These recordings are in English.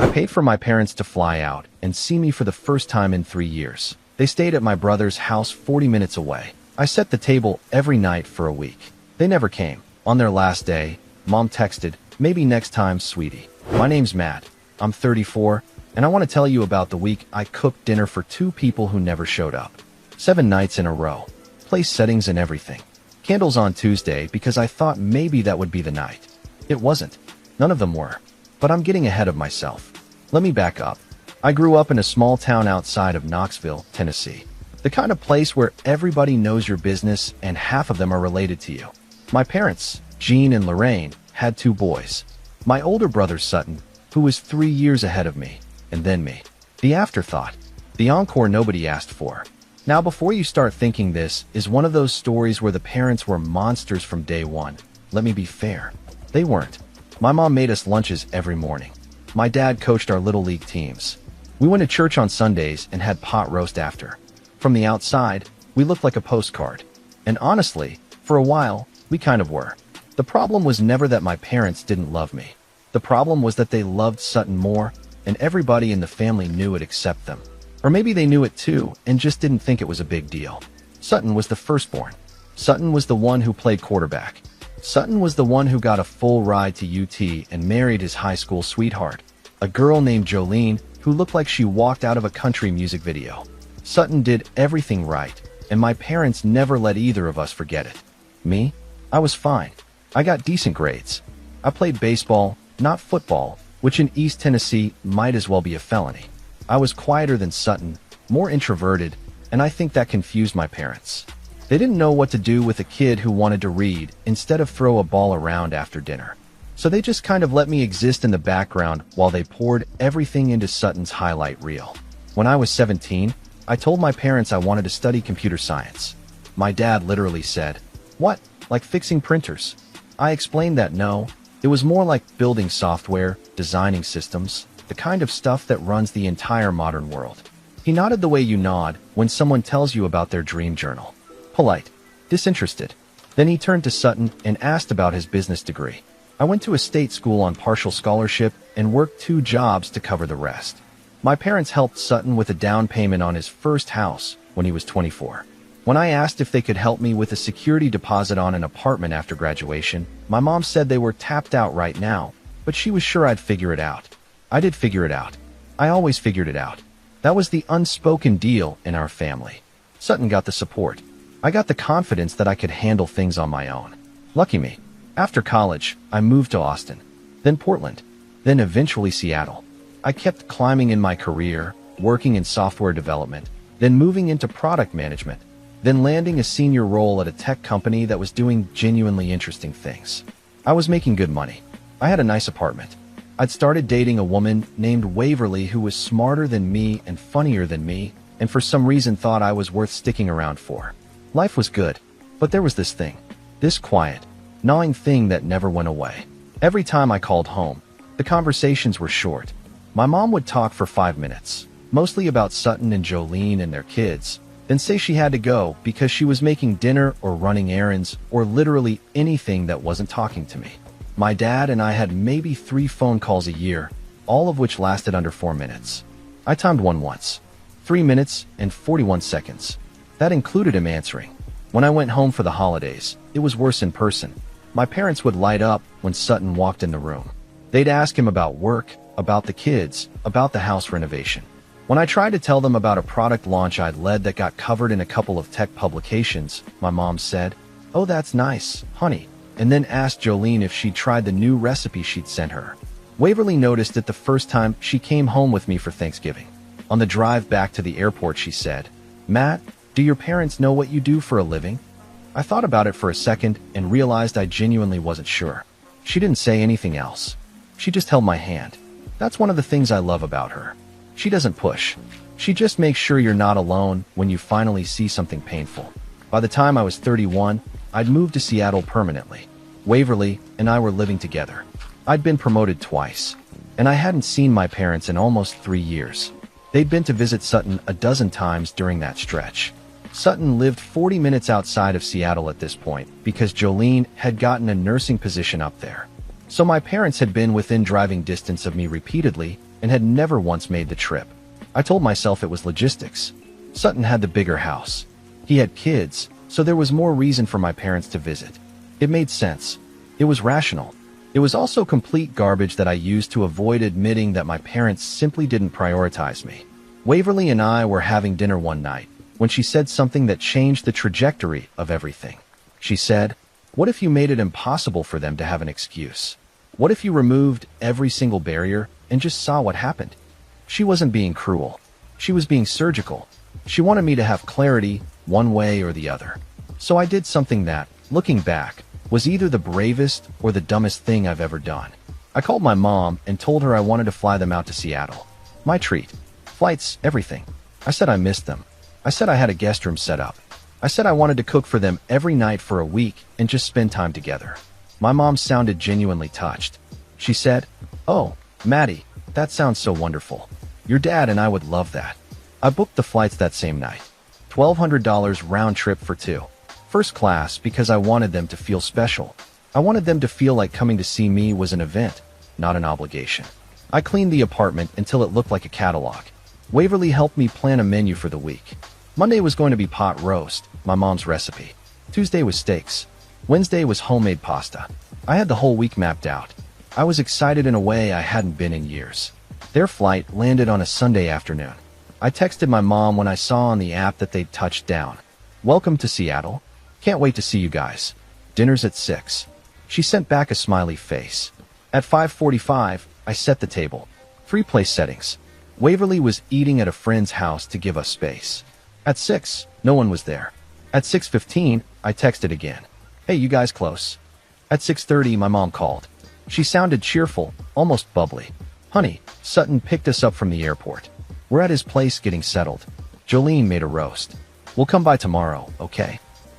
I paid for my parents to fly out and see me for the first time in 3 years. They stayed at my brother's house 40 minutes away. I set the table every night for a week. They never came. On their last day, Mom texted, "Maybe next time, sweetie." My name's Matt. I'm 34, and I want to tell you about the week I cooked dinner for 2 people who never showed up. 7 nights in a row. Place settings and everything. Candles on Tuesday because I thought maybe that would be the night. It wasn't. None of them were. But I'm getting ahead of myself. Let me back up. I grew up in a small town outside of Knoxville, Tennessee. The kind of place where everybody knows your business and half of them are related to you. My parents, Jean and Lorraine, had 2 boys. My older brother Sutton, who was 3 years ahead of me, and then me. The afterthought. The encore nobody asked for. Now, before you start thinking this is one of those stories where the parents were monsters from day one, let me be fair. They weren't. My mom made us lunches every morning. My dad coached our little league teams. We went to church on Sundays and had pot roast after. From the outside, we looked like a postcard. And honestly, for a while, we kind of were. The problem was never that my parents didn't love me. The problem was that they loved Sutton more, and everybody in the family knew it except them. Or maybe they knew it too and just didn't think it was a big deal. Sutton was the firstborn. Sutton was the one who played quarterback. Sutton was the one who got a full ride to UT and married his high school sweetheart, a girl named Jolene who looked like she walked out of a country music video. Sutton did everything right, and my parents never let either of us forget it. Me? I was fine. I got decent grades. I played baseball, not football, which in East Tennessee might as well be a felony. I was quieter than Sutton, more introverted, and I think that confused my parents. They didn't know what to do with a kid who wanted to read instead of throw a ball around after dinner. So they just kind of let me exist in the background while they poured everything into Sutton's highlight reel. When I was 17, I told my parents I wanted to study computer science. My dad literally said, "What, like fixing printers?" I explained that no, it was more like building software, designing systems, the kind of stuff that runs the entire modern world. He nodded the way you nod when someone tells you about their dream journal. Polite, disinterested. Then he turned to Sutton and asked about his business degree. I went to a state school on partial scholarship and worked 2 jobs to cover the rest. My parents helped Sutton with a down payment on his first house when he was 24. When I asked if they could help me with a security deposit on an apartment after graduation, my mom said they were tapped out right now, but she was sure I'd figure it out. I did figure it out. I always figured it out. That was the unspoken deal in our family. Sutton got the support. I got the confidence that I could handle things on my own. Lucky me. After college, I moved to Austin, then Portland, then eventually Seattle. I kept climbing in my career, working in software development, then moving into product management, then landing a senior role at a tech company that was doing genuinely interesting things. I was making good money. I had a nice apartment. I'd started dating a woman named Waverly who was smarter than me and funnier than me, and for some reason thought I was worth sticking around for. Life was good, but there was this thing, this quiet, gnawing thing that never went away. Every time I called home, the conversations were short. My mom would talk for 5 minutes, mostly about Sutton and Jolene and their kids, then say she had to go because she was making dinner or running errands or literally anything that wasn't talking to me. My dad and I had maybe 3 phone calls a year, all of which lasted under 4 minutes. I timed one once. 3 minutes and 41 seconds. That included him answering. When I went home for the holidays, it was worse in person. My parents would light up when Sutton walked in the room. They'd ask him about work, about the kids, about the house renovation. When I tried to tell them about a product launch I'd led that got covered in a couple of tech publications, my mom said, "Oh, that's nice, honey," and then asked Jolene if she'd tried the new recipe she'd sent her. Waverly noticed it the first time she came home with me for Thanksgiving. On the drive back to the airport, she said, "Matt, do your parents know what you do for a living?" I thought about it for a second and realized I genuinely wasn't sure. She didn't say anything else. She just held my hand. That's one of the things I love about her. She doesn't push. She just makes sure you're not alone when you finally see something painful. By the time I was 31, I'd moved to Seattle permanently. Waverly and I were living together. I'd been promoted twice, and I hadn't seen my parents in almost 3 years. They'd been to visit Sutton a dozen times during that stretch. Sutton lived 40 minutes outside of Seattle at this point because Jolene had gotten a nursing position up there. So my parents had been within driving distance of me repeatedly, and had never once made the trip. I told myself it was logistics. Sutton had the bigger house. He had kids, so there was more reason for my parents to visit. It made sense. It was rational. It was also complete garbage that I used to avoid admitting that my parents simply didn't prioritize me. Waverly and I were having dinner one night when she said something that changed the trajectory of everything. She said, "What if you made it impossible for them to have an excuse? What if you removed every single barrier and just saw what happened?" She wasn't being cruel. She was being surgical. She wanted me to have clarity one way or the other. So I did something that, looking back, was either the bravest or the dumbest thing I've ever done. I called my mom and told her I wanted to fly them out to Seattle. My treat. Flights, everything. I said I missed them. I said I had a guest room set up. I said I wanted to cook for them every night for a week and just spend time together. My mom sounded genuinely touched. She said, "Oh, Maddie, that sounds so wonderful. Your dad and I would love that." I booked the flights that same night. $1,200 round trip for two. First class because I wanted them to feel special. I wanted them to feel like coming to see me was an event, not an obligation. I cleaned the apartment until it looked like a catalog. Waverly helped me plan a menu for the week. Monday was going to be pot roast, my mom's recipe. Tuesday was steaks. Wednesday was homemade pasta. I had the whole week mapped out. I was excited in a way I hadn't been in years. Their flight landed on a Sunday afternoon. I texted my mom when I saw on the app that they'd touched down. "Welcome to Seattle. Can't wait to see you guys. Dinner's at 6. She sent back a smiley face. At 5:45, I set the table. 3 place settings. Waverly was eating at a friend's house to give us space. At 6, no one was there. At 6:15, I texted again. "Hey, you guys close?" At 6:30, my mom called. She sounded cheerful, almost bubbly. "Honey, Sutton picked us up from the airport. We're at his place getting settled. Jolene made a roast. We'll come by tomorrow, okay?"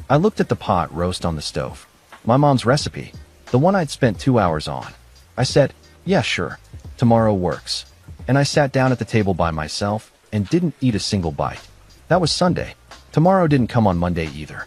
I looked at the pot roast on the stove. My mom's recipe, the one I'd spent 2 hours on. I said, "Yeah, sure. Tomorrow works." And I sat down at the table by myself and didn't eat a single bite. That was Sunday. Tomorrow didn't come on Monday either.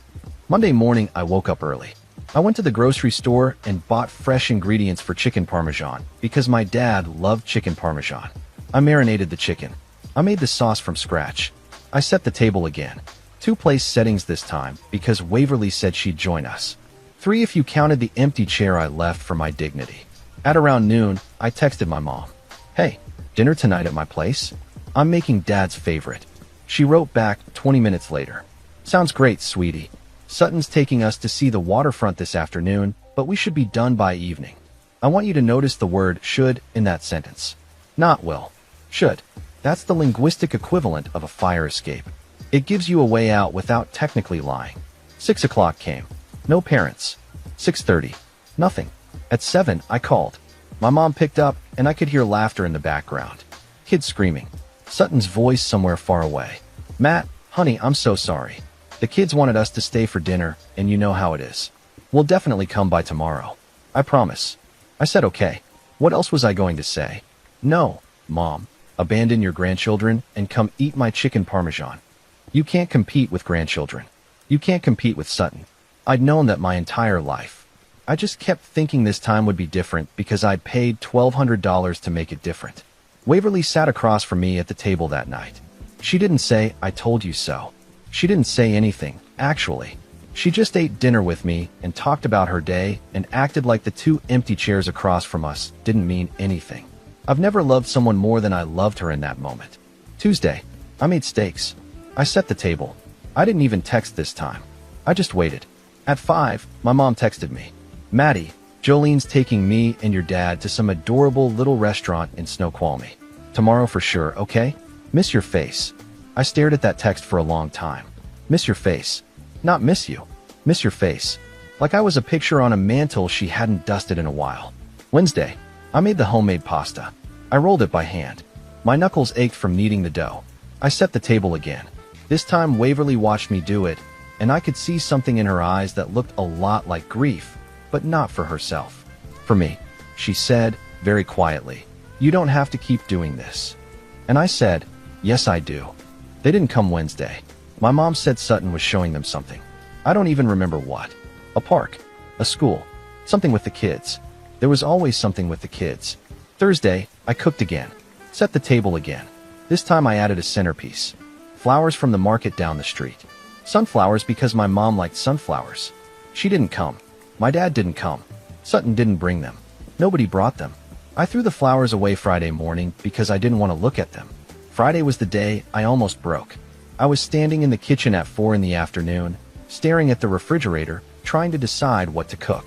Monday morning, I woke up early. I went to the grocery store and bought fresh ingredients for chicken parmesan because my dad loved chicken parmesan. I marinated the chicken. I made the sauce from scratch. I set the table again. 2 place settings this time because Waverly said she'd join us. 3 if you counted the empty chair I left for my dignity. At around noon, I texted my mom. "Hey, dinner tonight at my place? I'm making Dad's favorite." She wrote back 20 minutes later. "Sounds great, sweetie. Sutton's taking us to see the waterfront this afternoon, but we should be done by evening." I want you to notice the word should in that sentence. Not will. Should. That's the linguistic equivalent of a fire escape. It gives you a way out without technically lying. 6 o'clock came. No parents. 6:30. Nothing. At 7, I called. My mom picked up, and I could hear laughter in the background. Kids screaming. Sutton's voice somewhere far away. "Matt, honey, I'm so sorry. The kids wanted us to stay for dinner, and you know how it is. We'll definitely come by tomorrow. I promise." I said okay. What else was I going to say? "No, Mom. Abandon your grandchildren and come eat my chicken parmesan." You can't compete with grandchildren. You can't compete with Sutton. I'd known that my entire life. I just kept thinking this time would be different because I'd paid $1,200 to make it different. Waverly sat across from me at the table that night. She didn't say, "I told you so." She didn't say anything, actually. She just ate dinner with me and talked about her day and acted like the 2 empty chairs across from us didn't mean anything. I've never loved someone more than I loved her in that moment. Tuesday, I made steaks. I set the table. I didn't even text this time. I just waited. At 5, my mom texted me. "Maddie, Jolene's taking me and your dad to some adorable little restaurant in Snoqualmie. Tomorrow for sure, okay? Miss your face." I stared at that text for a long time. Miss your face. Not miss you. Miss your face. Like I was a picture on a mantle she hadn't dusted in a while. Wednesday, I made the homemade pasta. I rolled it by hand. My knuckles ached from kneading the dough. I set the table again. This time Waverly watched me do it, and I could see something in her eyes that looked a lot like grief, but not for herself. For me, she said, very quietly, "You don't have to keep doing this." And I said, "Yes, I do." They didn't come Wednesday. My mom said Sutton was showing them something. I don't even remember what. A park. A school. Something with the kids. There was always something with the kids. Thursday, I cooked again. Set the table again. This time I added a centerpiece. Flowers from the market down the street. Sunflowers because my mom liked sunflowers. She didn't come. My dad didn't come. Sutton didn't bring them. Nobody brought them. I threw the flowers away Friday morning because I didn't want to look at them. Friday was the day I almost broke. I was standing in the kitchen at 4 in the afternoon, staring at the refrigerator, trying to decide what to cook.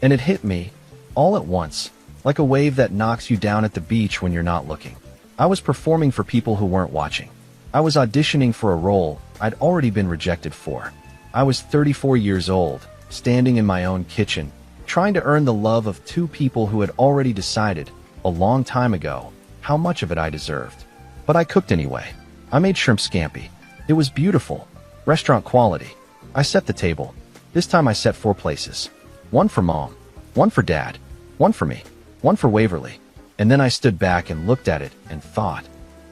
And it hit me, all at once, like a wave that knocks you down at the beach when you're not looking. I was performing for people who weren't watching. I was auditioning for a role I'd already been rejected for. I was 34 years old, standing in my own kitchen, trying to earn the love of two people who had already decided, a long time ago, how much of it I deserved. But I cooked anyway. I made shrimp scampi. It was beautiful. Restaurant quality. I set the table. This time I set 4 places. 1 for Mom, 1 for Dad, 1 for me, 1 for Waverly. And then I stood back and looked at it and thought,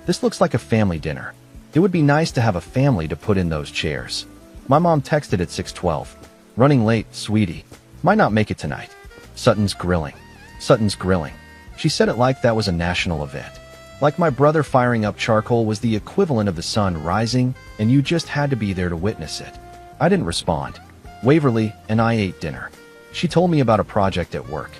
this looks like a family dinner. It would be nice to have a family to put in those chairs. My mom texted at 6:12. Running late, sweetie. Might not make it tonight. Sutton's grilling. Sutton's grilling. She said it like that was a national event. Like my brother firing up charcoal was the equivalent of the sun rising, and you just had to be there to witness it. I didn't respond. Waverly and I ate dinner. She told me about a project at work.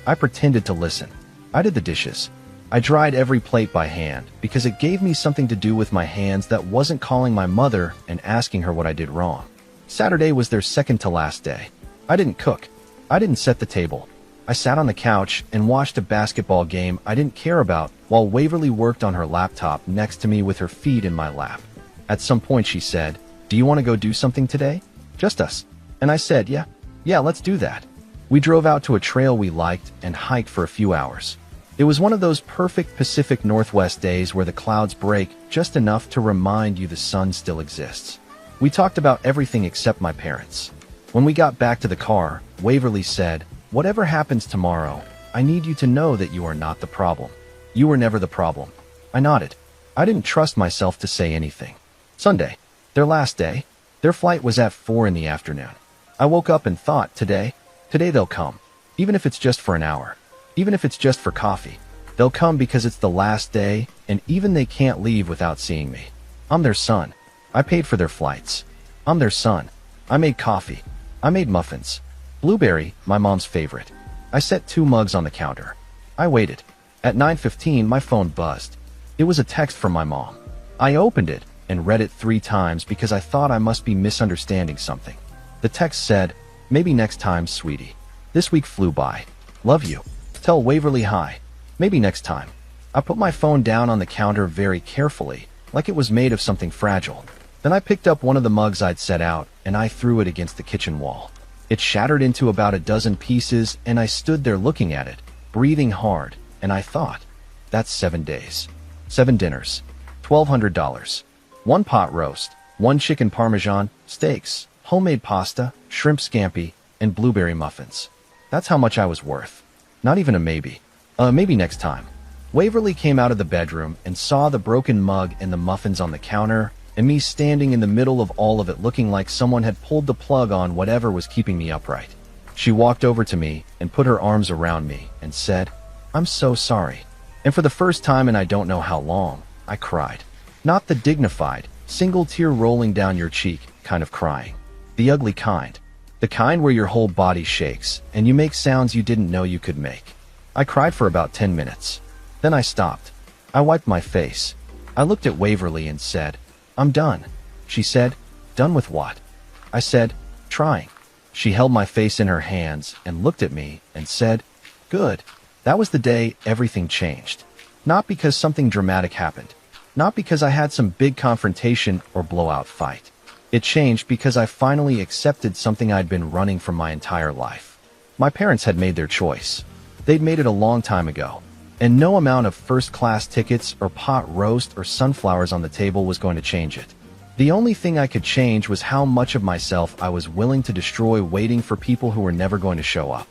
I pretended to listen. I did the dishes. I dried every plate by hand because it gave me something to do with my hands that wasn't calling my mother and asking her what I did wrong. Saturday was their second to last day. I didn't cook. I didn't set the table. I sat on the couch and watched a basketball game I didn't care about while Waverly worked on her laptop next to me with her feet in my lap. At some point she said, "Do you want to go do something today? Just us?" And I said, yeah, let's do that. We drove out to a trail we liked and hiked for a few hours. It was one of those perfect Pacific Northwest days where the clouds break just enough to remind you the sun still exists. We talked about everything except my parents. When we got back to the car, Waverly said, "Whatever happens tomorrow, I need you to know that you are not the problem. You were never the problem." I nodded. I didn't trust myself to say anything. Sunday, their last day. Their flight was at 4 in the afternoon. I woke up and thought, today they'll come. Even if it's just for an hour. Even if it's just for coffee. They'll come because it's the last day, and even they can't leave without seeing me. I'm their son. I paid for their flights. I'm their son. I made coffee. I made muffins. Blueberry, my mom's favorite. I set 2 mugs on the counter. I waited. At 9:15, my phone buzzed. It was a text from my mom. I opened it and read it 3 times because I thought I must be misunderstanding something. The text said, "Maybe next time, sweetie. This week flew by. Love you. Tell Waverly hi. Maybe next time." I put my phone down on the counter very carefully, like it was made of something fragile. Then I picked up one of the mugs I'd set out, and I threw it against the kitchen wall. It shattered into about a dozen pieces, and I stood there looking at it, breathing hard, and I thought, that's 7 days. 7 dinners. $1,200. 1 pot roast, 1 chicken parmesan, steaks, homemade pasta, shrimp scampi, and blueberry muffins. That's how much I was worth. Not even a maybe. Maybe next time. Waverly came out of the bedroom and saw the broken mug and the muffins on the counter, and me standing in the middle of all of it looking like someone had pulled the plug on whatever was keeping me upright. She walked over to me and put her arms around me and said, "I'm so sorry." And for the first time in I don't know how long, I cried. Not the dignified, single tear rolling down your cheek kind of crying. The ugly kind. The kind where your whole body shakes and you make sounds you didn't know you could make. I cried for about 10 minutes. Then I stopped. I wiped my face. I looked at Waverly and said, "I'm done." She said, "Done with what?" I said, "Trying." She held my face in her hands and looked at me and said, "Good." That was the day everything changed. Not because something dramatic happened. Not because I had some big confrontation or blowout fight. It changed because I finally accepted something I'd been running from my entire life. My parents had made their choice. They'd made it a long time ago. And no amount of first-class tickets or pot roast or sunflowers on the table was going to change it. The only thing I could change was how much of myself I was willing to destroy waiting for people who were never going to show up.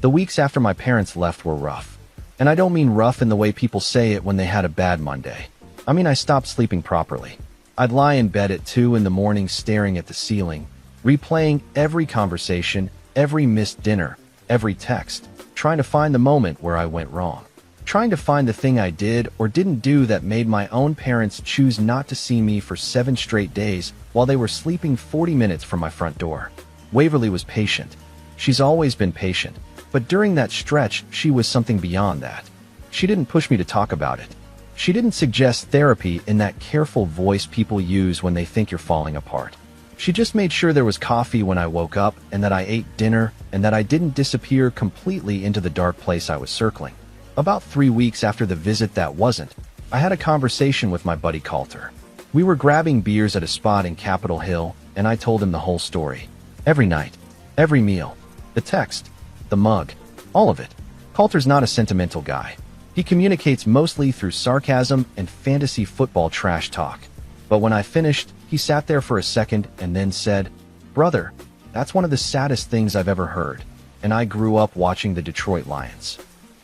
The weeks after my parents left were rough. And I don't mean rough in the way people say it when they had a bad Monday. I mean I stopped sleeping properly. I'd lie in bed at 2 in the morning staring at the ceiling, replaying every conversation, every missed dinner, every text, trying to find the moment where I went wrong. trying to find the thing I did or didn't do that made my own parents choose not to see me for 7 straight days while they were sleeping 40 minutes from my front door. Waverly was patient. She's always been patient, but during that stretch, she was something beyond that. She didn't push me to talk about it. She didn't suggest therapy in that careful voice people use when they think you're falling apart. She just made sure there was coffee when I woke up and that I ate dinner and that I didn't disappear completely into the dark place I was circling. About 3 weeks after the visit that wasn't, I had a conversation with my buddy Coulter. We were grabbing beers at a spot in Capitol Hill, and I told him the whole story. Every night, every meal, the text, the mug, all of it. Coulter's not a sentimental guy. He communicates mostly through sarcasm and fantasy football trash talk. But when I finished, he sat there for a second and then said, "Brother, that's one of the saddest things I've ever heard, and I grew up watching the Detroit Lions."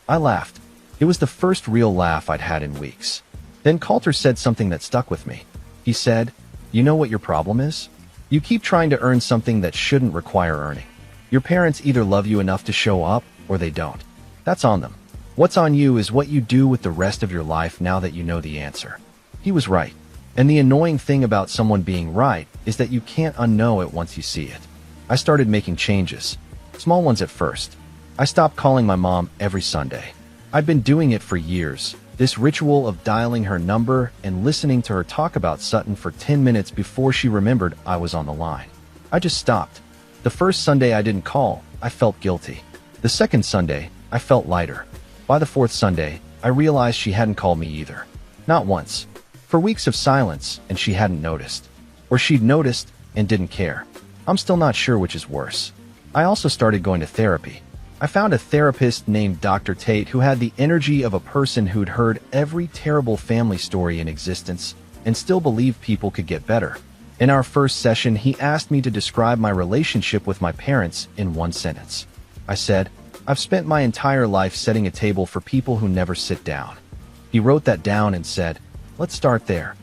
I laughed. It was the first real laugh I'd had in weeks. Then Coulter said something that stuck with me. He said, "You know what your problem is? You keep trying to earn something that shouldn't require earning. Your parents either love you enough to show up or they don't. That's on them. What's on you is what you do with the rest of your life now that you know the answer." He was right. And the annoying thing about someone being right is that you can't unknow it once you see it. I started making changes. Small ones at first. I stopped calling my mom every Sunday. I'd been doing it for years. This ritual of dialing her number and listening to her talk about Sutton for 10 minutes before she remembered I was on the line. I just stopped. The first Sunday I didn't call, I felt guilty. The second Sunday, I felt lighter. By the fourth Sunday, I realized she hadn't called me either. Not once. For weeks of silence, and she hadn't noticed. Or she'd noticed and didn't care. I'm still not sure which is worse. I also started going to therapy. I found a therapist named Dr. Tate who had the energy of a person who'd heard every terrible family story in existence and still believed people could get better. In our first session, he asked me to describe my relationship with my parents in one sentence. I said, "I've spent my entire life setting a table for people who never sit down." He wrote that down and said, "Let's start there."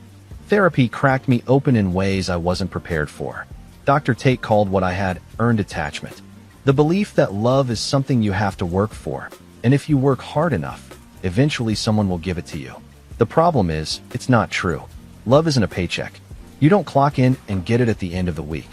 Therapy cracked me open in ways I wasn't prepared for. Dr. Tate called what I had earned attachment. The belief that love is something you have to work for, and if you work hard enough, eventually someone will give it to you. The problem is, it's not true. Love isn't a paycheck. You don't clock in and get it at the end of the week.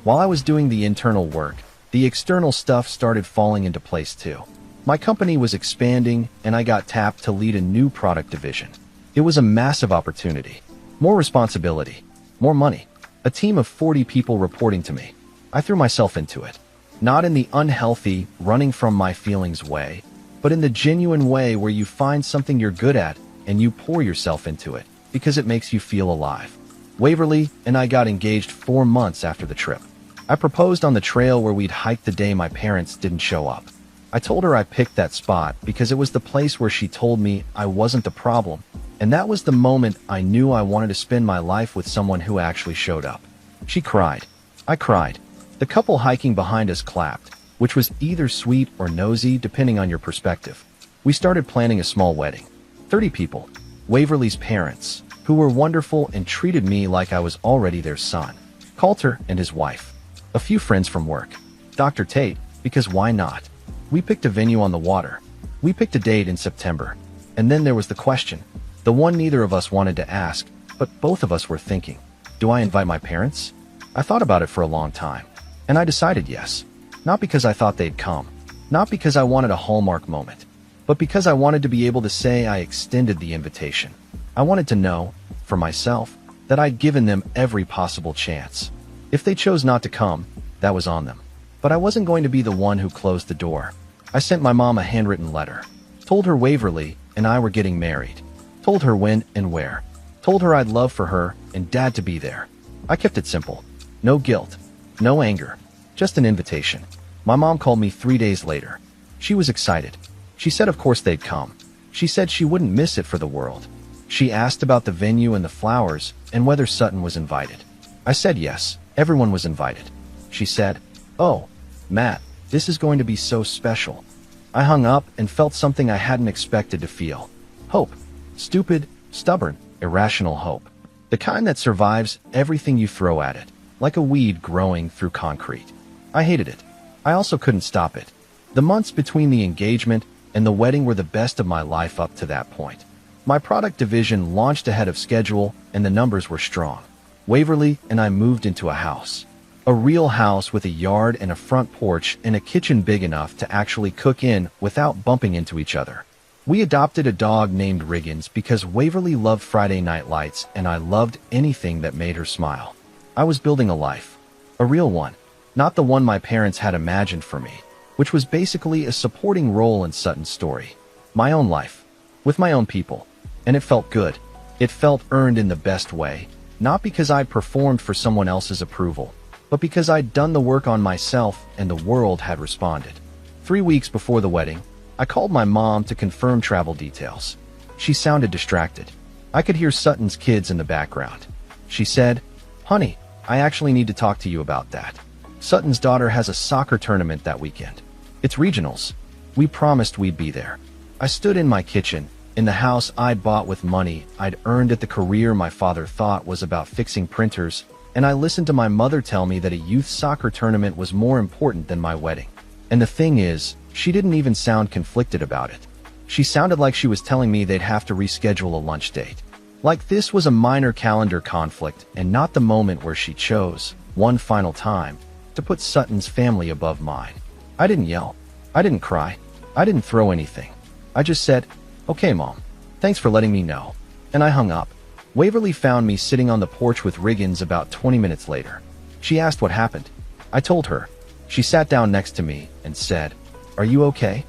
While I was doing the internal work, the external stuff started falling into place too. My company was expanding, and I got tapped to lead a new product division. It was a massive opportunity. More responsibility. More money. A team of 40 people reporting to me. I threw myself into it. Not in the unhealthy, running from my feelings way, but in the genuine way where you find something you're good at and you pour yourself into it because it makes you feel alive. Waverly and I got engaged 4 months after the trip. I proposed on the trail where we'd hiked the day my parents didn't show up. I told her I picked that spot because it was the place where she told me I wasn't the problem, and that was the moment I knew I wanted to spend my life with someone who actually showed up. She cried. I cried. The couple hiking behind us clapped, which was either sweet or nosy depending on your perspective. We started planning a small wedding. 30 people. Waverly's parents, who were wonderful and treated me like I was already their son. Coulter and his wife. A few friends from work. Dr. Tate, because why not? We picked a venue on the water. We picked a date in September. And then there was the question, the one neither of us wanted to ask, but both of us were thinking, do I invite my parents? I thought about it for a long time. And I decided yes. Not because I thought they'd come. Not because I wanted a hallmark moment. But because I wanted to be able to say I extended the invitation. I wanted to know, for myself, that I'd given them every possible chance. If they chose not to come, that was on them. But I wasn't going to be the one who closed the door. I sent my mom a handwritten letter. Told her Waverly and I were getting married. Told her when and where. Told her I'd love for her and Dad to be there. I kept it simple. No guilt. No anger. Just an invitation. My mom called me 3 days later. She was excited. She said of course they'd come. She said she wouldn't miss it for the world. She asked about the venue and the flowers and whether Sutton was invited. I said yes, everyone was invited. She said, "Oh, Matt, this is going to be so special." I hung up and felt something I hadn't expected to feel. Hope. Stupid, stubborn, irrational hope. The kind that survives everything you throw at it, like a weed growing through concrete. I hated it. I also couldn't stop it. The months between the engagement, and the wedding were the best of my life up to that point. My product division launched ahead of schedule, and the numbers were strong. Waverly and I moved into a house. A real house with a yard and a front porch and a kitchen big enough to actually cook in without bumping into each other. We adopted a dog named Riggins because Waverly loved Friday night lights and I loved anything that made her smile. I was building a life. A real one. Not the one my parents had imagined for me, which was basically a supporting role in Sutton's story. My own life. With my own people. And it felt good. It felt earned in the best way, not because I'd performed for someone else's approval, but because I'd done the work on myself and the world had responded. 3 weeks before the wedding, I called my mom to confirm travel details. She sounded distracted. I could hear Sutton's kids in the background. She said, "Honey, I actually need to talk to you about that. Sutton's daughter has a soccer tournament that weekend. It's regionals. We promised we'd be there." I stood in my kitchen, in the house I'd bought with money I'd earned at the career my father thought was about fixing printers, and I listened to my mother tell me that a youth soccer tournament was more important than my wedding. And the thing is, she didn't even sound conflicted about it. She sounded like she was telling me they'd have to reschedule a lunch date. Like this was a minor calendar conflict and not the moment where she chose, one final time, to put Sutton's family above mine. I didn't yell. I didn't cry. I didn't throw anything. I just said, "Okay, Mom. Thanks for letting me know." And I hung up. Waverly found me sitting on the porch with Riggins about 20 minutes later. She asked what happened. I told her. She sat down next to me and said, "Are you okay?"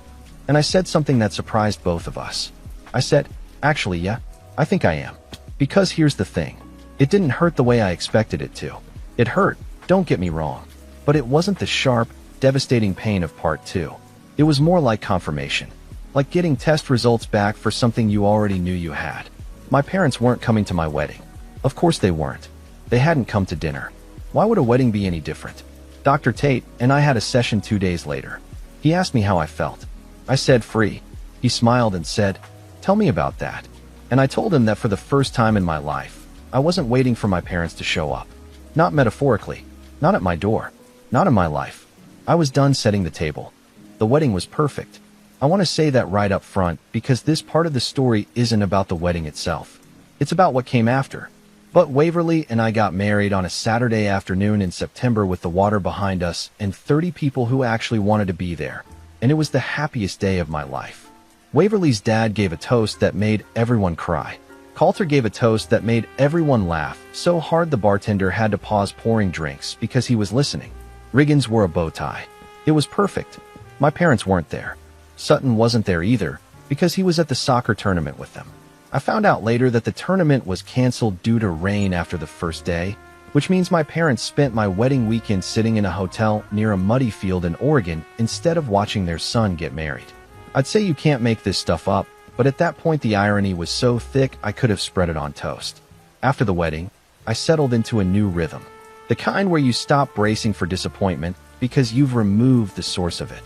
And I said something that surprised both of us. I said, "Actually, yeah, I think I am." Because here's the thing. It didn't hurt the way I expected it to. It hurt, don't get me wrong. But it wasn't the sharp, devastating pain of part 2. It was more like confirmation. Like getting test results back for something you already knew you had. My parents weren't coming to my wedding. Of course they weren't. They hadn't come to dinner. Why would a wedding be any different? Dr. Tate and I had a session 2 days later. He asked me how I felt. I said free. He smiled and said, "Tell me about that." And I told him that for the first time in my life, I wasn't waiting for my parents to show up. Not metaphorically. Not at my door. Not in my life. I was done setting the table. The wedding was perfect. I want to say that right up front because this part of the story isn't about the wedding itself. It's about what came after. But Waverly and I got married on a Saturday afternoon in September with the water behind us and 30 people who actually wanted to be there. And it was the happiest day of my life. Waverly's dad gave a toast that made everyone cry. Coulter gave a toast that made everyone laugh so hard the bartender had to pause pouring drinks because he was listening. Riggins wore a bow tie. It was perfect. My parents weren't there. Sutton wasn't there either, because he was at the soccer tournament with them. I found out later that the tournament was canceled due to rain after the first day, which means my parents spent my wedding weekend sitting in a hotel near a muddy field in Oregon instead of watching their son get married. I'd say you can't make this stuff up, but at that point the irony was so thick I could have spread it on toast. After the wedding, I settled into a new rhythm. The kind where you stop bracing for disappointment because you've removed the source of it.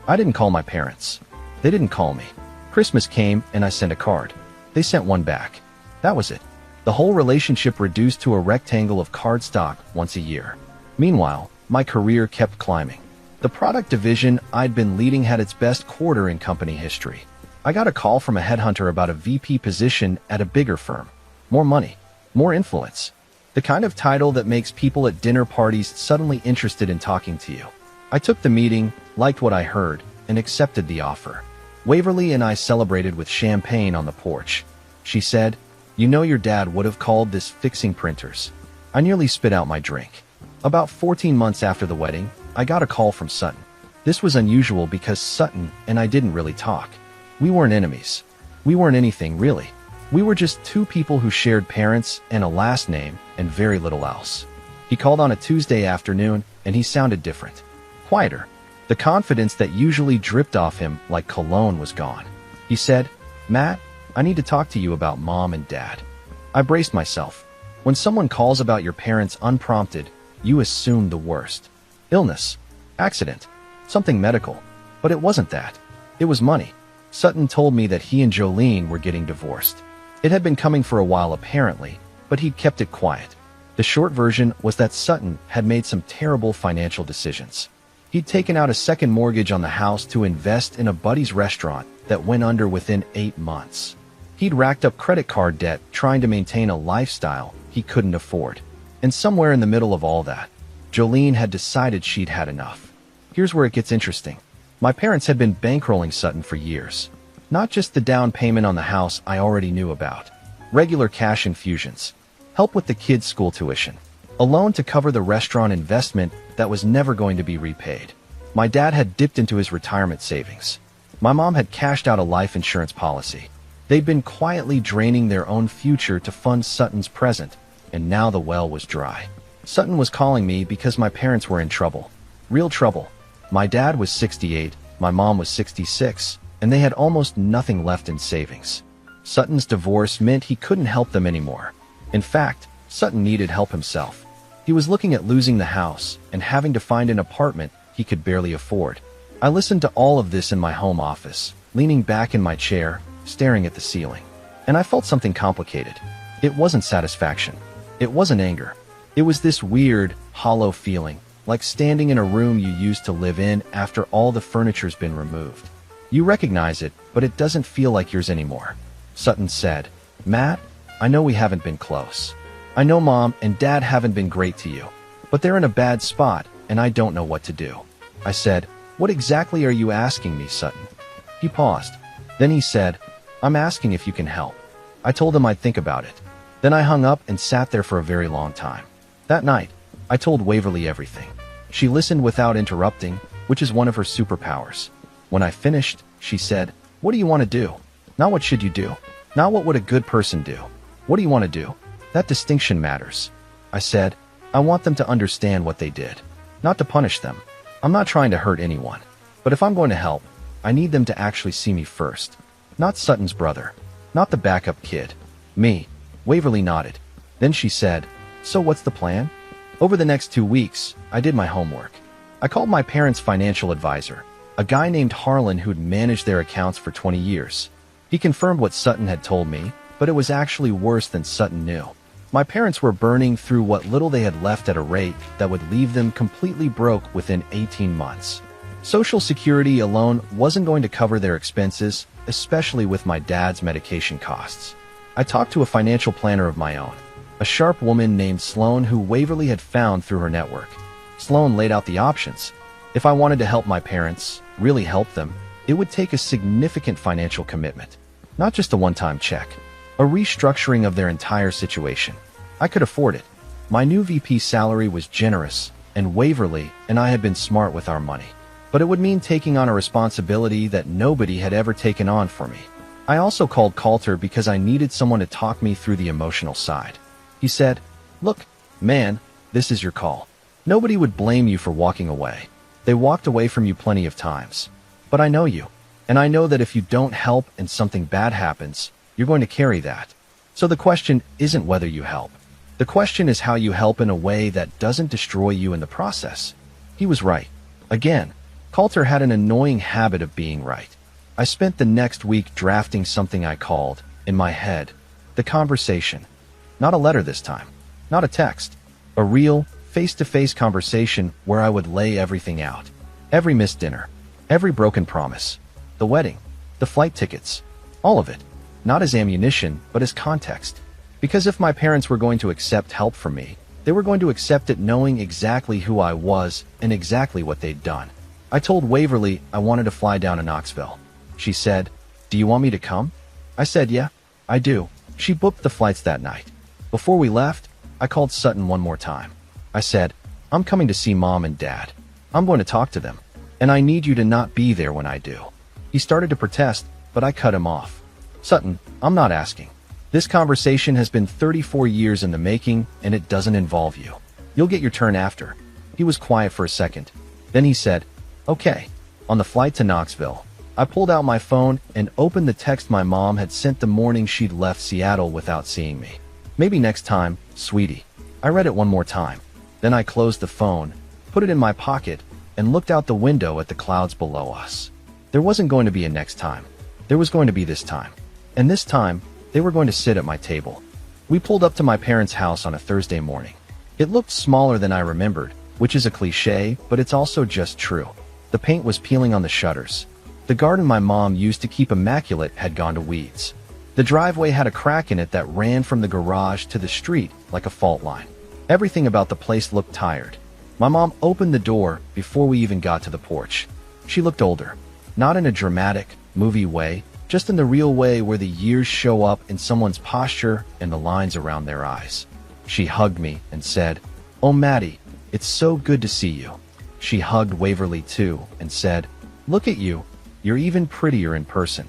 I didn't call my parents. They didn't call me. Christmas came and I sent a card. They sent one back. That was it. The whole relationship reduced to a rectangle of cardstock once a year. Meanwhile, my career kept climbing. The product division I'd been leading had its best quarter in company history. I got a call from a headhunter about a VP position at a bigger firm. More money. More influence. The kind of title that makes people at dinner parties suddenly interested in talking to you. I took the meeting, liked what I heard, and accepted the offer. Waverly and I celebrated with champagne on the porch. She said, "You know your dad would have called this fixing printers." I nearly spit out my drink. About 14 months after the wedding, I got a call from Sutton. This was unusual because Sutton and I didn't really talk. We weren't enemies. We weren't anything, really. We were just two people who shared parents and a last name and very little else. He called on a Tuesday afternoon, and he sounded different. Quieter. The confidence that usually dripped off him like cologne was gone. He said, "Matt, I need to talk to you about Mom and Dad." I braced myself. When someone calls about your parents unprompted, you assume the worst. Illness. Accident. Something medical. But it wasn't that. It was money. Sutton told me that he and Jolene were getting divorced. It had been coming for a while apparently, but he'd kept it quiet. The short version was that Sutton had made some terrible financial decisions. He'd taken out a second mortgage on the house to invest in a buddy's restaurant that went under within 8 months. He'd racked up credit card debt trying to maintain a lifestyle he couldn't afford. And somewhere in the middle of all that, Jolene had decided she'd had enough. Here's where it gets interesting. My parents had been bankrolling Sutton for years. Not just the down payment on the house I already knew about. Regular cash infusions. Help with the kids' school tuition. A loan to cover the restaurant investment that was never going to be repaid. My dad had dipped into his retirement savings. My mom had cashed out a life insurance policy. They'd been quietly draining their own future to fund Sutton's present, and now the well was dry. Sutton was calling me because my parents were in trouble. Real trouble. My dad was 68, my mom was 66, and they had almost nothing left in savings. Sutton's divorce meant he couldn't help them anymore. In fact, Sutton needed help himself. He was looking at losing the house and having to find an apartment he could barely afford. I listened to all of this in my home office, leaning back in my chair, staring at the ceiling. And I felt something complicated. It wasn't satisfaction. It wasn't anger. It was this weird, hollow feeling, like standing in a room you used to live in after all the furniture's been removed. You recognize it, but it doesn't feel like yours anymore. Sutton said, "Matt, I know we haven't been close. I know Mom and Dad haven't been great to you, but they're in a bad spot, and I don't know what to do." I said, "What exactly are you asking me, Sutton?" He paused. Then he said, "I'm asking if you can help." I told him I'd think about it. Then I hung up and sat there for a very long time. That night, I told Waverly everything. She listened without interrupting, which is one of her superpowers. When I finished, she said, "What do you want to do? Not what should you do? Not what would a good person do? What do you want to do? That distinction matters." I said, "I want them to understand what they did, not to punish them. I'm not trying to hurt anyone. But if I'm going to help, I need them to actually see me first. Not Sutton's brother. Not the backup kid. Me." Waverly nodded. Then she said, "So what's the plan?" Over the next 2 weeks, I did my homework. I called my parents' financial advisor, a guy named Harlan who'd managed their accounts for 20 years. He confirmed what Sutton had told me, but it was actually worse than Sutton knew. My parents were burning through what little they had left at a rate that would leave them completely broke within 18 months. Social Security alone wasn't going to cover their expenses, especially with my dad's medication costs. I talked to a financial planner of my own, a sharp woman named Sloan who Waverly had found through her network. Sloan laid out the options. If I wanted to help my parents, really help them, it would take a significant financial commitment. Not just a one-time check. A restructuring of their entire situation. I could afford it. My new VP salary was generous, and Waverly and I had been smart with our money. But it would mean taking on a responsibility that nobody had ever taken on for me. I also called Coulter because I needed someone to talk me through the emotional side. He said, "Look, man, this is your call. Nobody would blame you for walking away. They walked away from you plenty of times. But I know you, and I know that if you don't help and something bad happens, you're going to carry that. So the question isn't whether you help. The question is how you help in a way that doesn't destroy you in the process." He was right. Again, Coulter had an annoying habit of being right. I spent the next week drafting something I called, in my head, the conversation. Not a letter this time. Not a text. A real, face-to-face conversation where I would lay everything out. Every missed dinner. Every broken promise. The wedding. The flight tickets. All of it. Not as ammunition, but as context. Because if my parents were going to accept help from me, they were going to accept it knowing exactly who I was and exactly what they'd done. I told Waverly I wanted to fly down to Knoxville. She said, "Do you want me to come?" I said, "Yeah, I do." She booked the flights that night. Before we left, I called Sutton one more time. I said, "I'm coming to see Mom and Dad. I'm going to talk to them, and I need you to not be there when I do." He started to protest, but I cut him off. "Sutton, I'm not asking. This conversation has been 34 years in the making, and it doesn't involve you. You'll get your turn after." He was quiet for a second. Then he said, "Okay." On the flight to Knoxville, I pulled out my phone and opened the text my mom had sent the morning she'd left Seattle without seeing me. "Maybe next time, sweetie." I read it one more time. Then I closed the phone, put it in my pocket, and looked out the window at the clouds below us. There wasn't going to be a next time. There was going to be this time. And this time, they were going to sit at my table. We pulled up to my parents' house on a Thursday morning. It looked smaller than I remembered, which is a cliche, but it's also just true. The paint was peeling on the shutters. The garden my mom used to keep immaculate had gone to weeds. The driveway had a crack in it that ran from the garage to the street like a fault line. Everything about the place looked tired. My mom opened the door before we even got to the porch. She looked older, not in a dramatic, movie way, just in the real way where the years show up in someone's posture and the lines around their eyes. She hugged me and said, "Oh, Maddie, it's so good to see you." She hugged Waverly too and said, "Look at you, you're even prettier in person."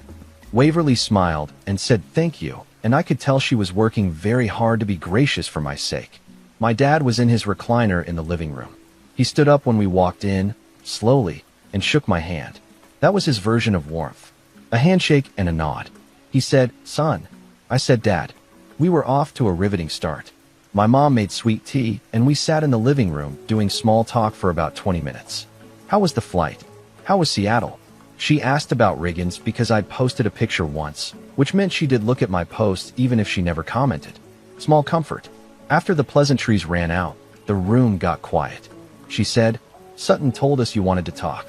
Waverly smiled and said thank you, and I could tell she was working very hard to be gracious for my sake. My dad was in his recliner in the living room. He stood up when we walked in, slowly, and shook my hand. That was his version of warmth. A handshake and a nod. He said, "Son." I said, "Dad." We were off to a riveting start. My mom made sweet tea, and we sat in the living room doing small talk for about 20 minutes. How was the flight? How was Seattle? She asked about Riggins because I'd posted a picture once, which meant she did look at my post even if she never commented. Small comfort. After the pleasantries ran out, the room got quiet. She said, "Sutton told us you wanted to talk."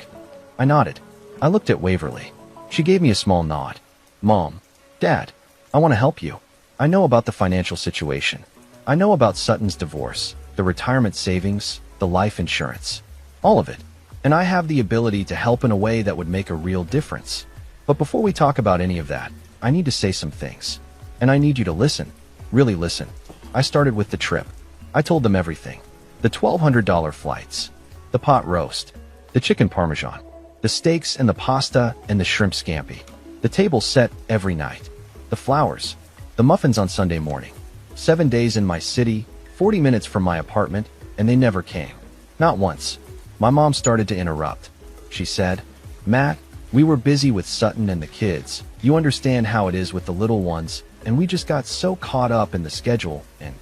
I nodded. I looked at Waverly. She gave me a small nod. "Mom, Dad, I want to help you. I know about the financial situation. I know about Sutton's divorce, the retirement savings, the life insurance, all of it. And I have the ability to help in a way that would make a real difference. But before we talk about any of that, I need to say some things. And I need you to listen. Really listen." I started with the trip. I told them everything. The $1,200 flights, the pot roast, the chicken parmesan, the steaks and the pasta and the shrimp scampi, the table set every night, the flowers, the muffins on Sunday morning, 7 days in my city, 40 minutes from my apartment, and they never came. Not once. My mom started to interrupt. She said, "Matt, we were busy with Sutton and the kids. You understand how it is with the little ones, and we just got so caught up in the schedule and..."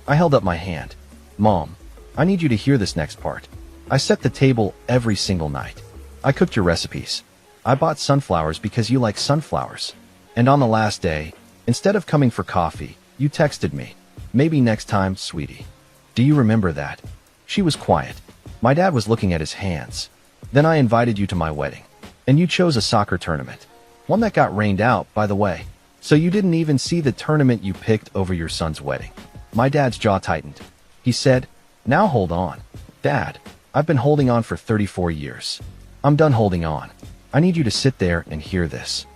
I held up my hand. "Mom, I need you to hear this next part. I set the table every single night. I cooked your recipes. I bought sunflowers because you like sunflowers. And on the last day, instead of coming for coffee, you texted me, 'Maybe next time, sweetie.' Do you remember that?" She was quiet. My dad was looking at his hands. "Then I invited you to my wedding. And you chose a soccer tournament. One that got rained out, by the way. So you didn't even see the tournament you picked over your son's wedding." My dad's jaw tightened. He said, "Now hold on. Dad, I've been holding on for 34 years. I'm done holding on. I need you to sit there and hear this."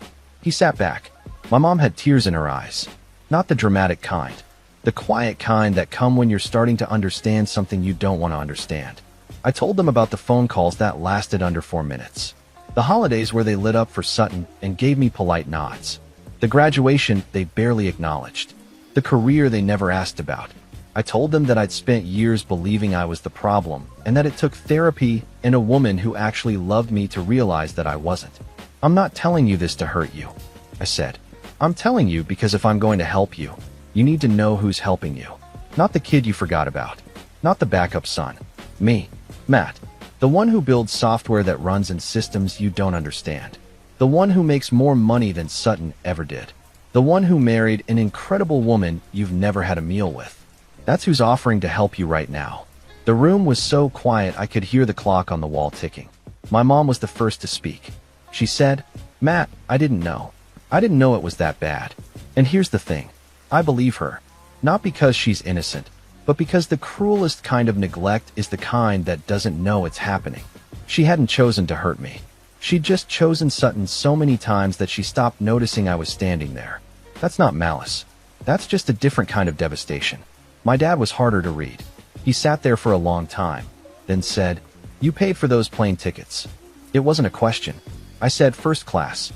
He sat back. My mom had tears in her eyes. Not the dramatic kind. The quiet kind that come when you're starting to understand something you don't want to understand. I told them about the phone calls that lasted under 4 minutes. The holidays where they lit up for Sutton and gave me polite nods. The graduation they barely acknowledged. The career they never asked about. I told them that I'd spent years believing I was the problem and that it took therapy and a woman who actually loved me to realize that I wasn't. "I'm not telling you this to hurt you," I said. "I'm telling you because if I'm going to help you, you need to know who's helping you. Not the kid you forgot about. Not the backup son. Me. Matt. The one who builds software that runs in systems you don't understand. The one who makes more money than Sutton ever did. The one who married an incredible woman you've never had a meal with. That's who's offering to help you right now." The room was so quiet I could hear the clock on the wall ticking. My mom was the first to speak. She said, "Matt, I didn't know. I didn't know it was that bad. And here's the thing. I believe her. Not because she's innocent, but because the cruelest kind of neglect is the kind that doesn't know it's happening. She hadn't chosen to hurt me. She'd just chosen Sutton so many times that she stopped noticing I was standing there. That's not malice. That's just a different kind of devastation." My dad was harder to read. He sat there for a long time, then said, "You paid for those plane tickets." It wasn't a question. I said, "First class."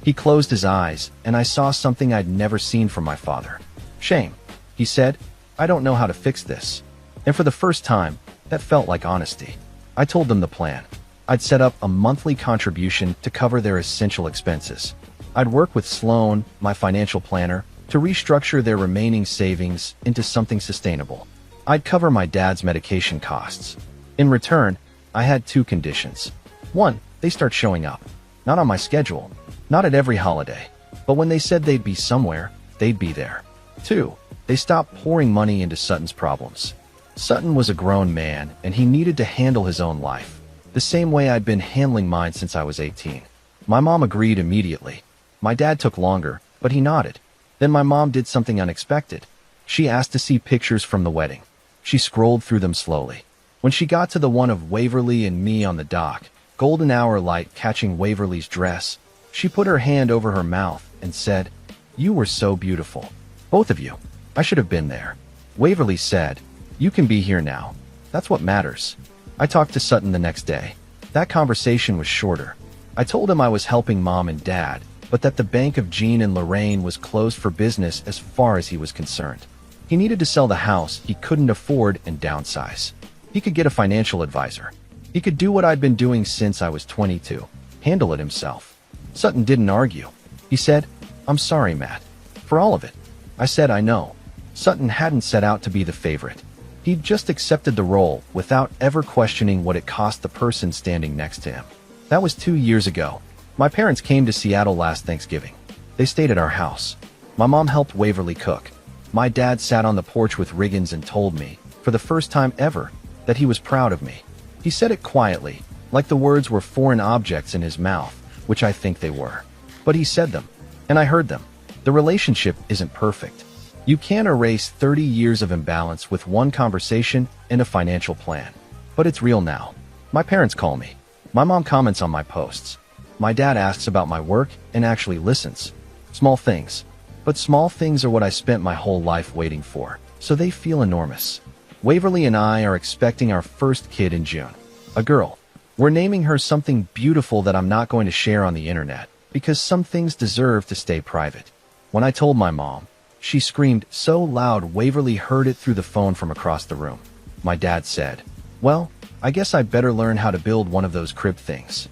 He closed his eyes, and I saw something I'd never seen from my father. "Shame," he said. "I don't know how to fix this." And for the first time, that felt like honesty. I told them the plan. I'd set up a monthly contribution to cover their essential expenses. I'd work with Sloan, my financial planner, to restructure their remaining savings into something sustainable. I'd cover my dad's medication costs. In return, I had 2 conditions. 1, they start showing up. Not on my schedule, not at every holiday, but when they said they'd be somewhere, they'd be there. 2, they stop pouring money into Sutton's problems. Sutton was a grown man, and he needed to handle his own life, the same way I'd been handling mine since I was 18. My mom agreed immediately. My dad took longer, but he nodded. Then my mom did something unexpected. She asked to see pictures from the wedding. She scrolled through them slowly. When she got to the one of Waverly and me on the dock, golden hour light catching Waverly's dress, she put her hand over her mouth and said, "You were so beautiful. Both of you. I should have been there." Waverly said, "You can be here now. That's what matters." I talked to Sutton the next day. That conversation was shorter. I told him I was helping Mom and Dad, but that the bank of Jean and Lorraine was closed for business as far as he was concerned. He needed to sell the house he couldn't afford and downsize. He could get a financial advisor. He could do what I'd been doing since I was 22, handle it himself. Sutton didn't argue. He said, "I'm sorry, Matt, for all of it." I said, "I know." Sutton hadn't set out to be the favorite. He'd just accepted the role without ever questioning what it cost the person standing next to him. That was 2 years ago. My parents came to Seattle last Thanksgiving. They stayed at our house. My mom helped Waverly cook. My dad sat on the porch with Riggins and told me, for the first time ever, that he was proud of me. He said it quietly, like the words were foreign objects in his mouth, which I think they were. But he said them, and I heard them. The relationship isn't perfect. You can't erase 30 years of imbalance with one conversation and a financial plan. But it's real now. My parents call me. My mom comments on my posts. My dad asks about my work and actually listens. Small things. But small things are what I spent my whole life waiting for, so they feel enormous. Waverly and I are expecting our first kid in June. A girl. We're naming her something beautiful that I'm not going to share on the internet, because some things deserve to stay private. When I told my mom, she screamed so loud Waverly heard it through the phone from across the room. My dad said, "Well, I guess I'd better learn how to build one of those crib things."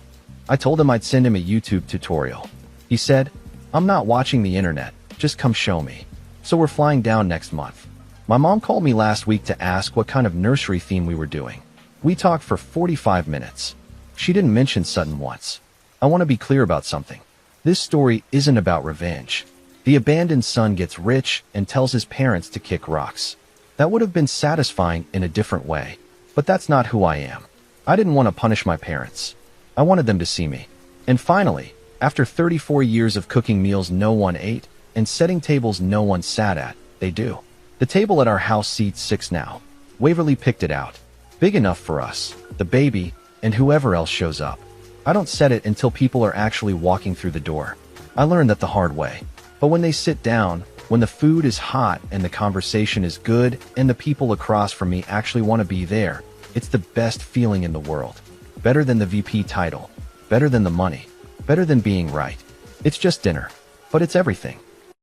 I told him I'd send him a YouTube tutorial. He said, "I'm not watching the internet, just come show me." So we're flying down next month. My mom called me last week to ask what kind of nursery theme we were doing. We talked for 45 minutes. She didn't mention Sutton once. I want to be clear about something. This story isn't about revenge. The abandoned son gets rich and tells his parents to kick rocks. That would have been satisfying in a different way, but that's not who I am. I didn't want to punish my parents. I wanted them to see me. And finally, after 34 years of cooking meals no one ate and setting tables no one sat at, they do. The table at our house seats 6 now. Waverly picked it out. Big enough for us, the baby, and whoever else shows up. I don't set it until people are actually walking through the door. I learned that the hard way. But when they sit down, when the food is hot and the conversation is good and the people across from me actually want to be there, it's the best feeling in the world. Better than the VP title. Better than the money. Better than being right. It's just dinner. But it's everything.